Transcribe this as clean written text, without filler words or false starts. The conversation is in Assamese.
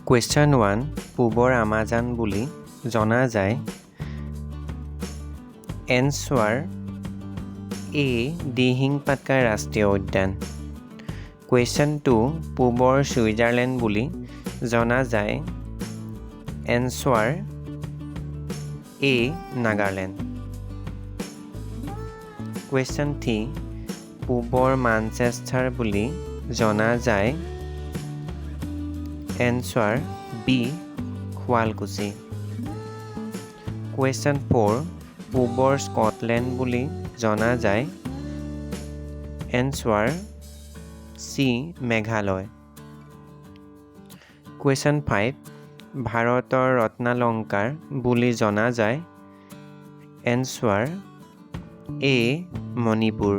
Question 1 পূবৰ আমাজন বুলি জনা যায় Answer A দিহিং পাটকাই ৰাষ্ট্ৰীয় উদ্যান Question 2 পূবৰ ছুইজাৰলেণ্ড বুলি জনা যায় Answer A নাগালেণ্ড Question 3 পূবৰ মানচেষ্টাৰ বুলি জনা যায় Answer B শুৱালকুছি Question 4 পূবৰ স্কটলেণ্ড বুলি জনা যায় Answer C মেঘালয় Question 5 ভাৰতৰ ৰত্নালংকাৰ বুলি জনা যায় Answer A মণিপুৰ